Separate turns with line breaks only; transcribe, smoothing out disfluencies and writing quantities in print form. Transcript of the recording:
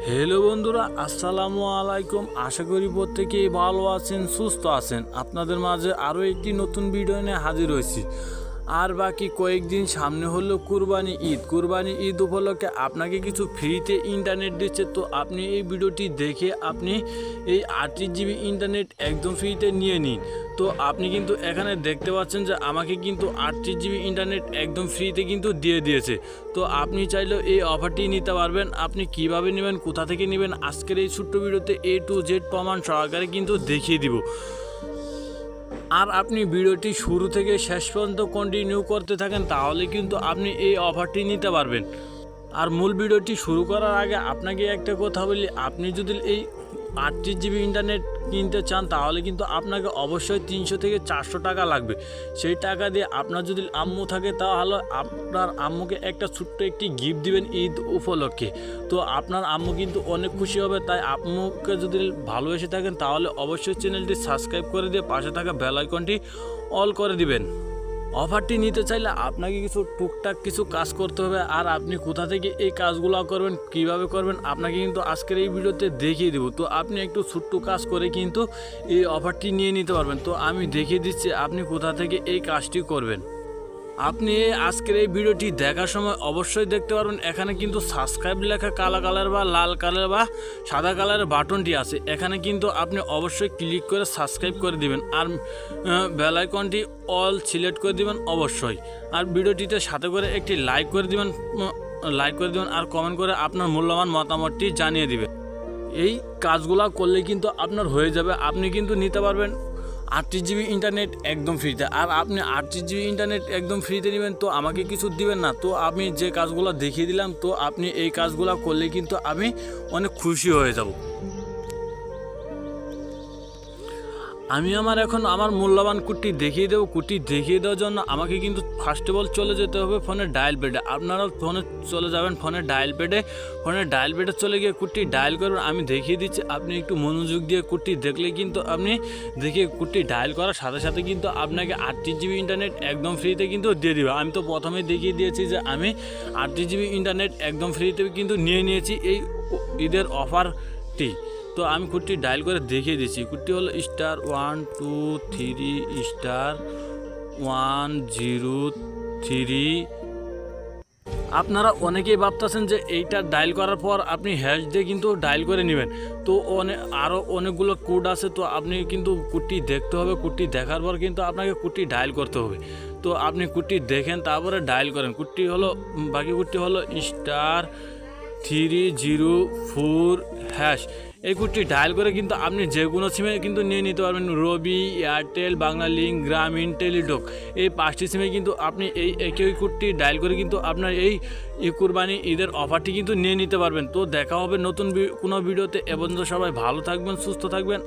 Hello বন্ধুরা, আসসালামু আলাইকুম। আশা করি প্রত্যেকেই ভালো আছেন, সুস্থ আছেন। আপনাদের মাঝে আরও একটি নতুন ভিডিও নিয়ে হাজির হয়েছি। আর বাকি কয়েকদিন সামনে হলো কুরবানি ঈদ উপলক্ষে আপনাকে কিছু ফ্রিতে ইন্টারনেট দিচ্ছে। তো আপনি এই ভিডিওটি দেখে আপনি এই 38 জিবি ইন্টারনেট একদম ফ্রিতে নিয়ে নিন। তো আপনি কিন্তু এখানে দেখতে পাচ্ছেন যে আমাকে কিন্তু 38 জিবি ইন্টারনেট একদম ফ্রিতে কিন্তু দিয়ে দিয়েছে। তো আপনি চাইলেও এই অফারটি নিতে পারবেন। আপনি কিভাবে নেবেন, কোথা থেকে নেবেন, আজকের এই ছোট্ট ভিডিওতে A to Z প্রমাণ সহকারে কিন্তু দেখিয়ে দিব। আর আপনি ভিডিওটি শুরু থেকে শেষ পর্যন্ত কন্টিনিউ করতে থাকেন, তাহলে কিন্তু আপনি এই অফারটি নিতে পারবেন। আর মূল ভিডিওটি শুরু করার আগে আপনাকে একটা কথা বলি, আপনি যদি এই 38 জিবি ইন্টারনেট কিনতে চান তাহলে কিন্তু আপনাকে অবশ্যই 300 থেকে 400 টাকা লাগবে। সেই টাকা দিয়ে আপনার যদি আম্মু থাকে তাহলে আপনার আম্মুকে একটা ছোট্ট একটি গিফট দিবেন ঈদ উপলক্ষে। তো আপনার আম্মু কিন্তু অনেক খুশি হবে। তাই আম্মুকে যদি ভালোবেসে থাকেন তাহলে অবশ্যই চ্যানেলটি সাবস্ক্রাইব করে দিয়ে পাশে থাকা বেল আইকনটি অল করে দিবেন। অফারটি নিতে চাইলে আপনাকে কিছু টুকটাক কিছু কাজ করতে হবে। আর আপনি কোথা থেকে এই কাজগুলো করবেন, কিভাবে করবেন, আপনাকে কিন্তু আজকের এই ভিডিওতে দেখিয়ে দেবো। তো আপনি একটু ছোট্ট কাজ করে কিন্তু এই অফারটি নিয়ে নিতে পারবেন। তো আমি দেখিয়ে দিচ্ছি আপনি কোথা থেকে এই কাজটি করবেন। আপনি আজকের এই ভিডিওটি দেখার সময় অবশ্যই দেখতে পারবেন এখানে কিন্তু সাবস্ক্রাইব লেখা কালো কালার বা লাল কালার বা সাদা কালারের বাটনটি আছে। এখানে কিন্তু আপনি অবশ্যই ক্লিক করে সাবস্ক্রাইব করে দিবেন। আর বেল আইকনটি অল সিলেক্ট করে দিবেন অবশ্যই। আর ভিডিওটিতে সাথে করে একটি লাইক করে দিবেন আর কমেন্ট করে আপনার মূল্যবান মতামতটি জানিয়ে দিবেন। এই কাজগুলো করলে কিন্তু আপনার হয়ে যাবে। আপনি কিন্তু নিতে পারবেন 38 জিবি ইন্টারনেট একদম ফ্রিতে। আর আপনি 38 জিবি ইন্টারনেট একদম ফ্রিতে নেবেন, তো আমাকে কিছু দিবেন না। তো আমি যে কাজগুলো দেখিয়ে দিলাম, তো আপনি এই কাজগুলো করলে কিন্তু আমি অনেক খুশি হয়ে যাব। আমি আমার মূল্যবান কোডটি দেখিয়ে দেবো। কোডটি দেখিয়ে দেওয়ার জন্য আমাকে কিন্তু ফার্স্ট অফ অল চলে যেতে হবে ফোনের ডায়াল প্যাডে। আপনারা ফোনে চলে যাবেন ফোনের ডায়াল প্যাডে চলে গিয়ে কোডটি ডায়াল করবেন। আমি দেখিয়ে দিচ্ছি, আপনি একটু মনোযোগ দিয়ে কোডটি দেখলে কিন্তু আপনি দেখে কোডটি ডায়াল করার সাথে সাথে কিন্তু আপনাকে 38 জিবি ইন্টারনেট একদম ফ্রিতে কিন্তু দিয়ে দিবে। আমি তো প্রথমেই দেখিয়ে দিয়েছি যে আমি 38 জিবি ইন্টারনেট একদম ফ্রিতে কিন্তু নিয়ে নিয়েছি এই ঈদের অফারটি। তো আমি কোডটি ডায়াল করে দেখিয়ে দিচ্ছি। কোডটি হলো *123*103। আপনারা অনেকেই ভাবতেছেন যে এইটা ডায়াল করার পর আপনি হ্যাশ দিয়ে কিন্তু ডায়াল করে নেবেন। তো আরও অনেকগুলো কোড আছে। তো আপনি কিন্তু কোডটি দেখতে হবে। কোডটি দেখার পর কিন্তু আপনাকে কোডটি ডায়াল করতে হবে। তো আপনি কোডটি দেখেন তারপরে ডায়াল করেন। বাকি কোডটি হলো *304#। এই কোডটি ডায়াল করে কিন্তু আপনি যে কোনো সিমে কিন্তু নিয়ে নিতে পারবেন। রবি, এয়ারটেল, বাংলালিংক, গ্রামীণ, টেলিটক, এই 5টি সিমে কিন্তু আপনি এই একই কোডটি ডায়াল করে কিন্তু আপনার এই কুরবানি ঈদের অফারটি কিন্তু নিয়ে নিতে পারবেন। তো দেখা হবে নতুন কোনো ভিডিওতে। এবং সবাই ভালো থাকবেন, সুস্থ থাকবেন।